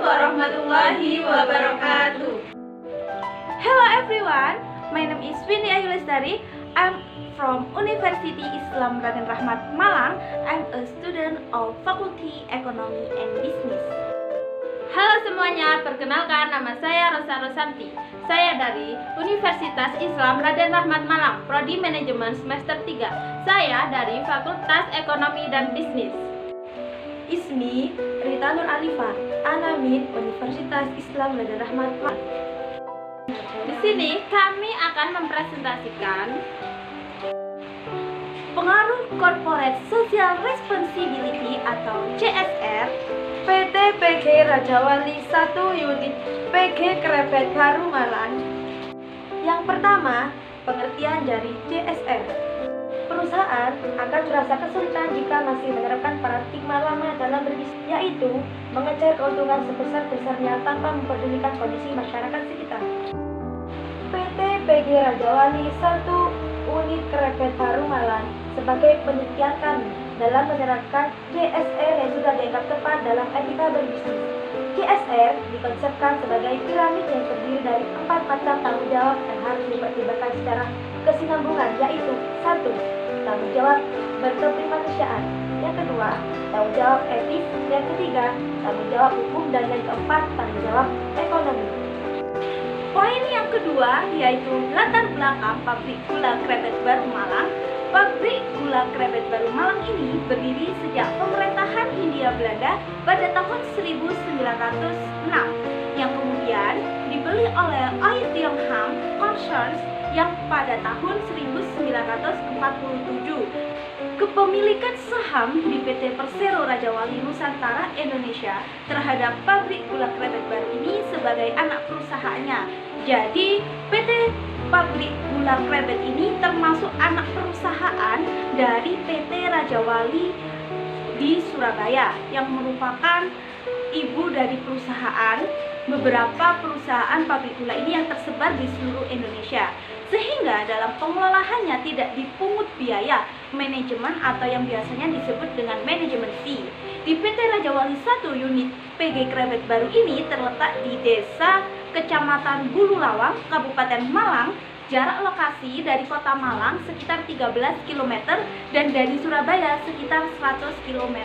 warahmatullahi wabarakatuh. Hello everyone, my name is Winnie Ayu Lestari. I'm from University Islam Raden Rahmat Malang. I'm a student of Faculty Ekonomi and Business. Halo semuanya, perkenalkan nama saya Rosa Rosanti. Saya dari Universitas Islam Raden Rahmat Malang, Prodi Manajemen semester 3. Saya dari Fakultas Ekonomi dan Bisnis. Ismi Rita Nur Alifa, Anamin Universitas Islam Raden Rahmat Malang. Di sini kami akan mempresentasikan pengaruh Corporate Social Responsibility atau CSR PT PG Rajawali 1 unit PG Krebet Baru Malang. Yang pertama, pengertian dari CSR. Perusahaan akan merasa kesulitan jika masih menerapkan paradigma lama dalam berbisnis, yaitu mengejar keuntungan sebesar-besarnya tanpa mempedulikan kondisi masyarakat sekitar. PT PG Rajawali 1 unit Krebet Baru Malang sebagai penelitian kami dalam menerapkan CSR yang sudah dianggap tepat dalam etika berbisnis. CSR dikonsepkan sebagai piramid yang terdiri dari 4 macam tanggung jawab yang harus dipertimbangkan secara kesinambungan, yaitu 1. Tanggung jawab berkemanusiaan, yang kedua tanggung jawab etis, yang ketiga tanggung jawab hukum, dan yang keempat tanggung jawab ekonomi. Poin yang kedua yaitu latar belakang pabrik gula Krebet Baru Malang. Pabrik gula Krebet Baru Malang ini berdiri sejak pemerintahan Hindia Belanda pada tahun 1906 yang kemudian dibeli oleh Oy Tiong Ham Concerns yang pada tahun 1947. Kepemilikan saham di PT Persero Rajawali Nusantara Indonesia terhadap pabrik gula Krebet Baru ini sebagai anak perusahaannya. Jadi PT Pabrik Gula Krebet ini termasuk anak perusahaan dari PT Rajawali di Surabaya yang merupakan ibu dari perusahaan beberapa perusahaan pabrik gula ini yang tersebar di seluruh Indonesia, sehingga dalam pengelolaannya tidak dipungut biaya manajemen atau yang biasanya disebut dengan manajemen fee. Di PT Rajawali 1 unit PG Krebet Baru ini terletak di Desa Kecamatan Bulu Lawang, Kabupaten Malang. Jarak lokasi dari kota Malang sekitar 13 km dan dari Surabaya sekitar 100 km.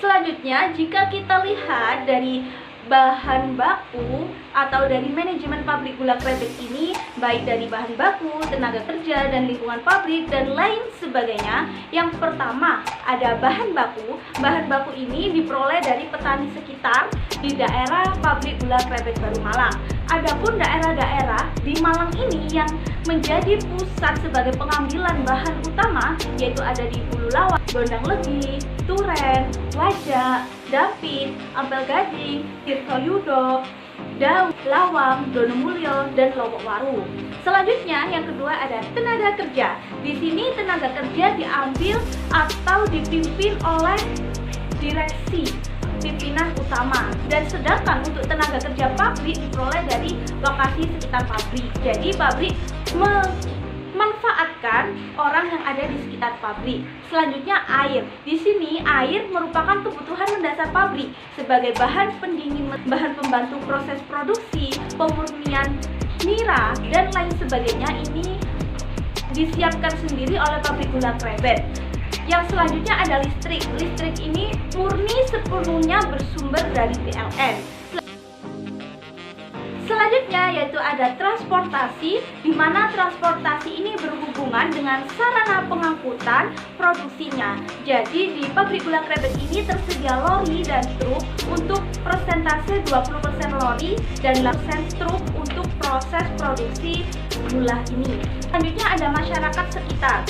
Selanjutnya, jika kita lihat dari bahan baku atau dari manajemen pabrik gula Krebet ini, baik dari bahan baku, tenaga kerja, dan lingkungan pabrik, dan lain sebagainya. Yang pertama, ada bahan baku. Bahan baku ini diperoleh dari petani sekitar di daerah pabrik gula Krebet Baru Malang. Adapun daerah-daerah di Malang ini yang menjadi pusat sebagai pengambilan bahan utama yaitu ada di Bulu Lawang, Gondang Legi, Turen, Wajak, Dampit, Ampel Gading, Tirtoyudo, Daud, Lawang, Donomulyo, dan Lowokwaru. Selanjutnya yang kedua ada tenaga kerja. Di sini tenaga kerja diambil atau dipimpin oleh direksi pimpinan utama, dan sedangkan untuk tenaga kerja pabrik diperoleh dari lokasi sekitar pabrik. Jadi pabrik memanfaatkan orang yang ada di sekitar pabrik. Selanjutnya air. Di sini air merupakan kebutuhan mendasar pabrik sebagai bahan pendingin, bahan pembantu proses produksi, pemurnian nira, dan lain sebagainya. Ini disiapkan sendiri oleh pabrik gula Krebet. Yang selanjutnya ada listrik. Listrik ini murni sepenuhnya bersumber dari PLN. Selanjutnya yaitu ada transportasi, di mana transportasi ini berhubungan dengan sarana pengangkutan produksinya. Jadi di pabrik gula Krebet ini tersedia lori dan truk untuk persentase 20% lori dan 8% truk untuk proses produksi gula ini. Selanjutnya ada masyarakat sekitar.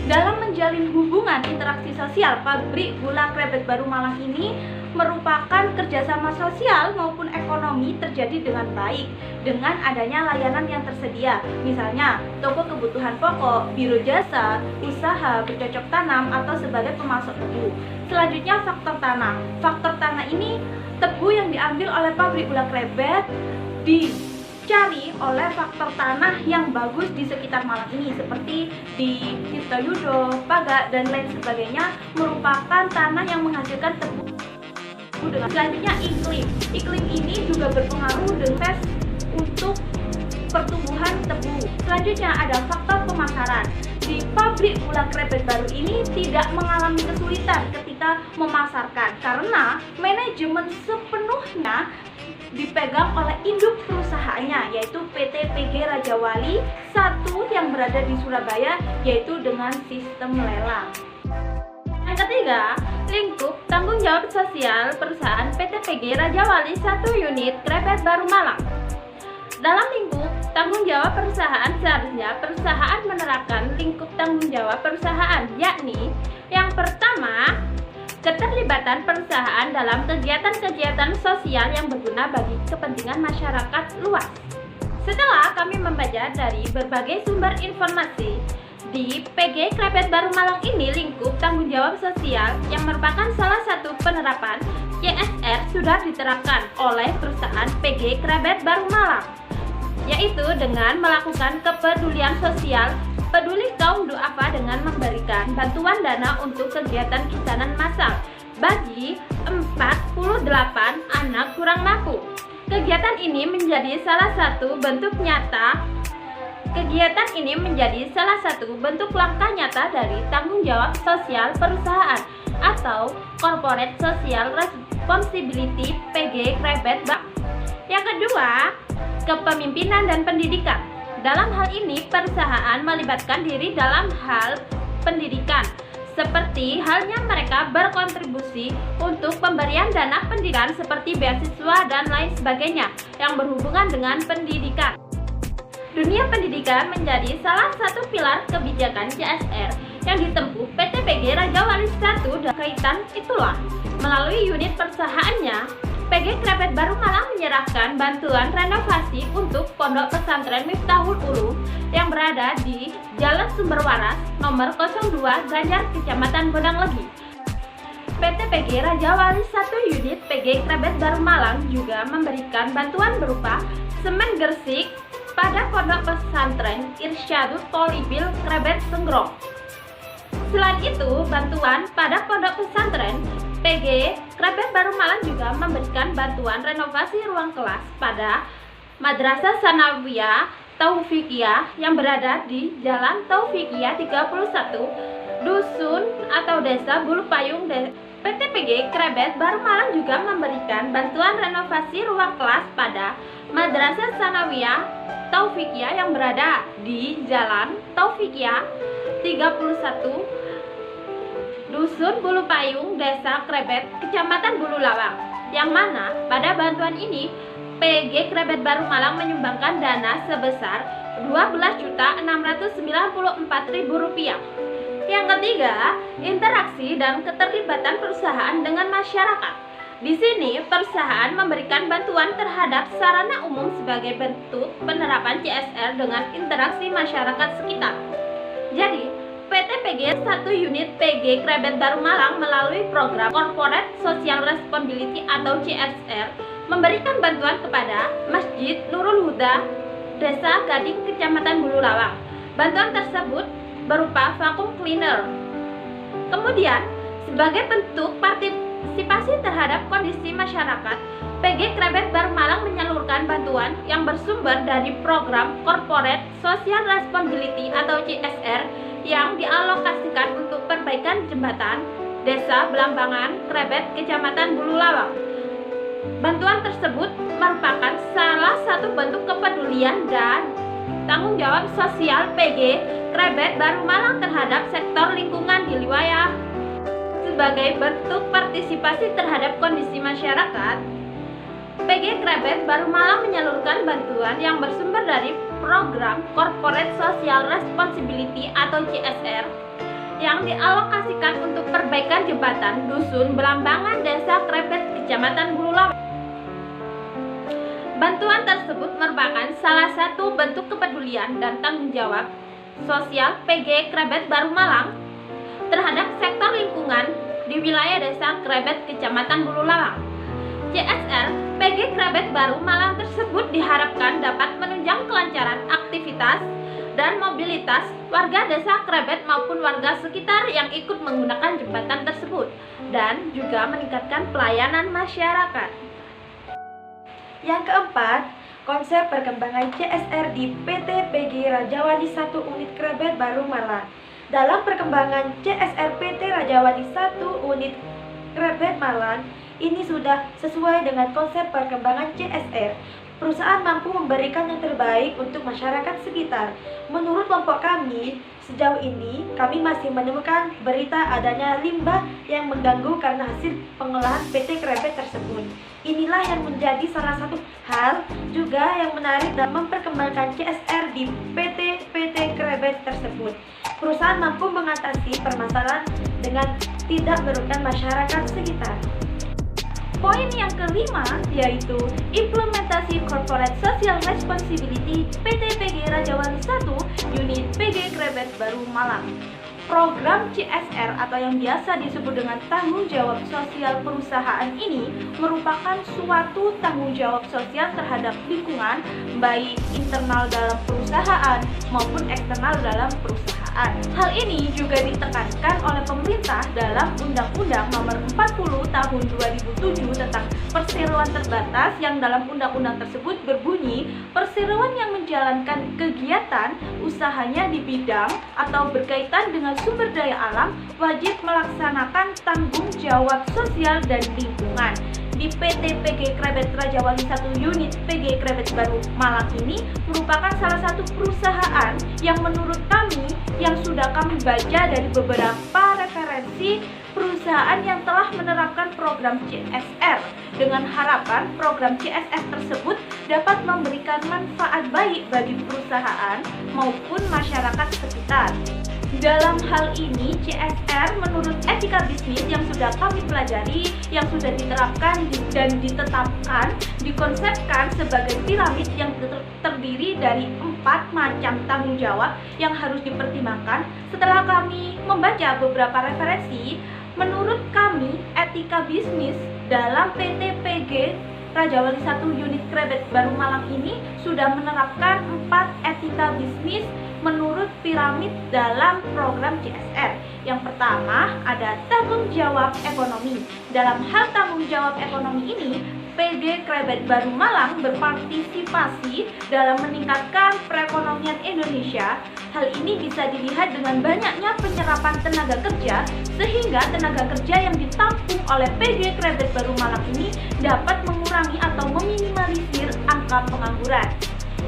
Dalam menjalin hubungan interaksi sosial, pabrik gula Krebet Baru Malang ini merupakan kerjasama sosial maupun ekonomi terjadi dengan baik dengan adanya layanan yang tersedia, misalnya toko kebutuhan pokok, biro jasa, usaha bercocok tanam, atau sebagai pemasok tebu. Selanjutnya faktor tanah. Faktor tanah ini tebu yang diambil oleh pabrik gula Krebet dicari oleh faktor tanah yang bagus di sekitar Malang ini, seperti di Tirtoyudo, Pagak, dan lain sebagainya, merupakan tanah yang menghasilkan tebu. berpengaruh dengan selanjutnya iklim. Iklim ini juga berpengaruh dengan untuk pertumbuhan tebu. Selanjutnya ada faktor pemasaran. Di pabrik gula Krebet baru ini tidak mengalami kesulitan ketika memasarkan karena manajemen sepenuhnya dipegang oleh induk perusahaannya, yaitu PT PG Raja Wali 1 yang berada di Surabaya, yaitu dengan sistem lelang. Yang ketiga, lingkup tanggung jawab sosial perusahaan PT PG Raja Wali 1 unit Krebet Baru Malang. Dalam lingkup tanggung jawab perusahaan, seharusnya perusahaan menerapkan lingkup tanggung jawab perusahaan, yakni yang pertama, keterlibatan perusahaan dalam kegiatan-kegiatan sosial yang berguna bagi kepentingan masyarakat luas. Setelah kami membaca dari berbagai sumber informasi, di PG Krebet Baru Malang ini lingkup tanggung jawab sosial yang merupakan salah satu penerapan CSR sudah diterapkan oleh perusahaan PG Krebet Baru Malang, yaitu dengan melakukan kepedulian sosial peduli kaum duafa dengan memberikan bantuan dana untuk kegiatan kisanan massal bagi 48 anak kurang mampu. Kegiatan ini menjadi salah satu bentuk langkah nyata dari tanggung jawab sosial perusahaan atau Corporate Social Responsibility PG Krebet Baru. Yang kedua, kepemimpinan dan pendidikan. Dalam hal ini, perusahaan melibatkan diri dalam hal pendidikan, seperti halnya mereka berkontribusi untuk pemberian dana pendidikan seperti beasiswa dan lain sebagainya yang berhubungan dengan pendidikan. Dunia pendidikan menjadi salah satu pilar kebijakan CSR yang ditempuh PT PG Raja Wali 1 dan kaitan itulah melalui unit perusahaannya, PG Krebet Baru Malang menyerahkan bantuan renovasi untuk Pondok Pesantren Miftahul Ulum yang berada di Jalan Sumber Waras nomor 02 Ganjar, Kecamatan Bondanglegi. PT PG Raja Wali 1 unit PG Krebet Baru Malang juga memberikan bantuan berupa semen gersik pada Pondok Pesantren Irsyadut Tholibil Krebet Senggrong. Selain itu, bantuan pada Pondok Pesantren PG Krebet Baru Malang juga memberikan bantuan renovasi ruang kelas pada Madrasah Sanawiyah Taufikiyah yang berada di Jalan Taufikiyah 31, Dusun atau Desa Bulu Payung. PT PG Krebet Baru Malang juga memberikan bantuan renovasi ruang kelas pada Madrasah Sanawiyah Taufikiyah yang berada di Jalan Taufikiyah 31, Dusun Bulu Payung, Desa Krebet, Kecamatan Bulu Lawang, yang mana pada bantuan ini PG Krebet Baru Malang menyumbangkan dana sebesar Rp12.694.000. Yang ketiga, interaksi dan keterlibatan perusahaan dengan masyarakat. Di sini, perusahaan memberikan bantuan terhadap sarana umum sebagai bentuk penerapan CSR dengan interaksi masyarakat sekitar. Jadi, PT PG 1 unit PG Krebet Baru Malang melalui program Corporate Social Responsibility atau CSR memberikan bantuan kepada Masjid Nurul Huda, Desa Gading, Kecamatan Bulu Lawang. Bantuan tersebut berupa vacuum cleaner. Kemudian, sebagai bentuk partisipasi terhadap kondisi masyarakat, PG Krebet Baru Malang menyalurkan bantuan yang bersumber dari program Corporate Social Responsibility atau CSR yang dialokasikan untuk perbaikan jembatan Desa Belambangan Krebet, Kecamatan Bulu Lawang. Bantuan tersebut merupakan salah satu bentuk kepedulian dan tanggung jawab sosial PG Krebet Baru Malang terhadap sektor lingkungan di wilayah. Sebagai bentuk partisipasi terhadap kondisi masyarakat, PG Krebet Baru Malang menyalurkan bantuan yang bersumber dari program Corporate Social Responsibility atau CSR yang dialokasikan untuk perbaikan jembatan Dusun Belambangan, Desa Krebet, Kecamatan Bulu Lawang. Bantuan tersebut merupakan salah satu bentuk kepedulian dan tanggung jawab sosial PG Krebet Baru Malang terhadap sektor lingkungan di wilayah Desa Krebet, Kecamatan Bulu Lawang. CSR PG Krebet Baru Malang tersebut diharapkan dapat menunjang kelancaran aktivitas dan mobilitas warga desa Krebet maupun warga sekitar yang ikut menggunakan jembatan tersebut, dan juga meningkatkan pelayanan masyarakat. Yang keempat, konsep perkembangan CSR di PT PG Rajawali 1 Unit Krebet Baru Malang. Dalam perkembangan CSR PT Rajawali 1 Unit Krebet Malang, ini sudah sesuai dengan konsep perkembangan CSR. Perusahaan mampu memberikan yang terbaik untuk masyarakat sekitar. Menurut kelompok kami, sejauh ini kami masih menemukan berita adanya limbah yang mengganggu karena hasil pengolahan PT Krebet tersebut. Inilah yang menjadi salah satu hal juga yang menarik dalam memperkembangkan CSR di PT Krebet tersebut. Perusahaan mampu mengatasi permasalahan dengan tidak merugikan masyarakat sekitar. Poin yang kelima yaitu implementasi Corporate Social Responsibility PT PG Rajawali 1 Unit PG Krebet Baru Malang. Program CSR atau yang biasa disebut dengan tanggung jawab sosial perusahaan ini merupakan suatu tanggung jawab sosial terhadap lingkungan, baik internal dalam perusahaan maupun eksternal dalam perusahaan. Hal ini juga ditekankan oleh pemerintah dalam Undang-Undang Nomor 40 Tahun 2007 tentang perseroan terbatas, yang dalam undang-undang tersebut berbunyi, perseroan yang menjalankan kegiatan usahanya di bidang atau berkaitan dengan sumber daya alam wajib melaksanakan tanggung jawab sosial dan lingkungan. Di PT PG Krebet Rajawali 1 Unit PG Krebet Baru Malang ini merupakan salah satu perusahaan yang menurut kami yang sudah kami baca dari beberapa referensi perusahaan yang telah menerapkan program CSR, dengan harapan program CSR tersebut dapat memberikan manfaat baik bagi perusahaan maupun masyarakat sekitar. Dalam hal ini, CSR menurut etika bisnis yang sudah kami pelajari, yang sudah diterapkan dan ditetapkan, dikonsepkan sebagai piramid yang terdiri dari 4 macam tanggung jawab yang harus dipertimbangkan. Setelah kami membaca beberapa referensi, menurut kami etika bisnis dalam PT PG Rajawali 1 Unit Krebet Baru Malang ini sudah menerapkan 4 etika bisnis menurut piramid dalam program CSR. Yang pertama ada tanggung jawab ekonomi. Dalam hal tanggung jawab ekonomi ini, PG Krebet Baru Malang berpartisipasi dalam meningkatkan perekonomian Indonesia. Hal ini bisa dilihat dengan banyaknya penyerapan tenaga kerja, sehingga tenaga kerja yang ditampung oleh PG Krebet Baru Malang ini dapat mengurangi atau meminimalisir angka pengangguran.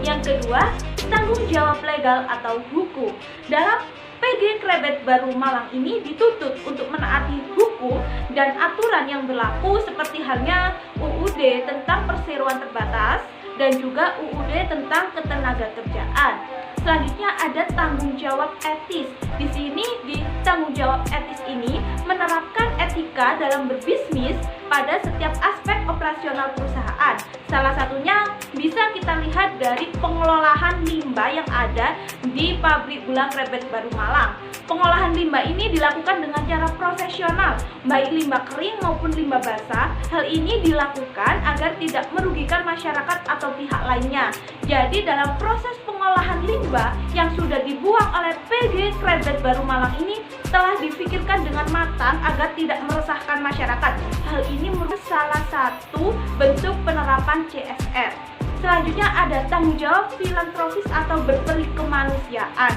Yang kedua, tanggung jawab legal atau hukum. Dalam PG Krebet Baru Malang ini dituntut untuk menaati hukum dan aturan yang berlaku seperti halnya UUD tentang perseroan terbatas dan juga UUD tentang ketenagakerjaan. Selanjutnya ada tanggung jawab etis. Di sini di tanggung jawab etis ini menerapkan etika dalam berbisnis pada setiap aspek operasional perusahaan. Salah satunya bisa kita lihat dari pengelolaan limbah yang ada di pabrik gula Krebet Baru Malang. Pengolahan limbah ini dilakukan dengan cara profesional, baik limbah kering maupun limbah basah. Hal ini dilakukan agar tidak merugikan masyarakat atau pihak lainnya. Jadi dalam proses pengolahan limbah yang sudah dibuang oleh PG Krebet Baru Malang ini telah difikirkan dengan matang agar tidak meresahkan masyarakat. Hal ini merupakan salah satu bentuk penerapan CSR. Selanjutnya ada tanggung jawab filantropis atau berperi kemanusiaan.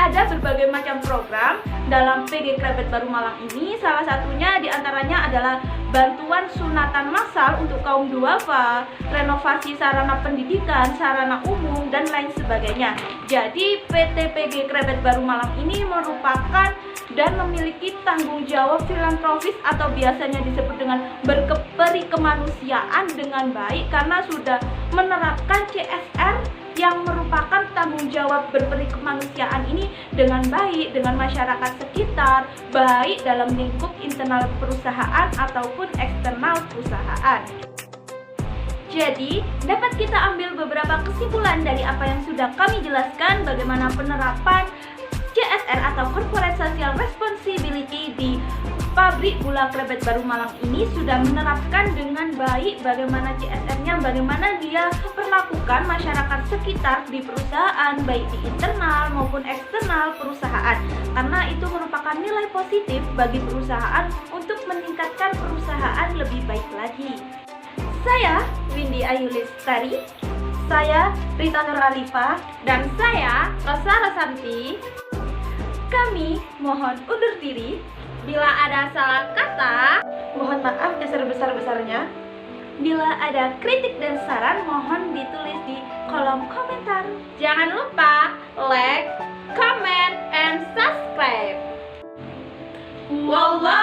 Ada berbagai macam program dalam PG Krebet Baru Malang ini. Salah satunya diantaranya adalah bantuan sunatan massal untuk kaum duafa, renovasi sarana pendidikan, sarana umum, dan lain sebagainya. Jadi PT PG Krebet Baru Malang ini merupakan dan memiliki tanggung jawab filantropis atau biasanya disebut dengan berperi kemanusiaan dengan baik, karena sudah menerapkan CSR yang merupakan tanggung jawab berperi kemanusiaan ini dengan baik dengan masyarakat sekitar, baik dalam lingkup internal perusahaan ataupun eksternal perusahaan. Jadi, dapat kita ambil beberapa kesimpulan dari apa yang sudah kami jelaskan, bagaimana penerapan CSR atau Corporate Social Responsibility di pabrik gula Krebet Baru Malang ini sudah menerapkan dengan baik bagaimana CSR-nya, bagaimana dia perlakukan masyarakat sekitar di perusahaan, baik di internal maupun eksternal perusahaan, karena itu merupakan nilai positif bagi perusahaan untuk meningkatkan perusahaan lebih baik lagi. Saya Windy Ayu Lestari, saya Rita Nur Alifa, Dan saya Rosa Rosanti. kami mohon undur diri. Bila ada salah kata, Mohon maaf yang sebesar-besarnya. Bila ada kritik dan saran, mohon ditulis di kolom komentar. jangan lupa like, comment, and subscribe. Wallahu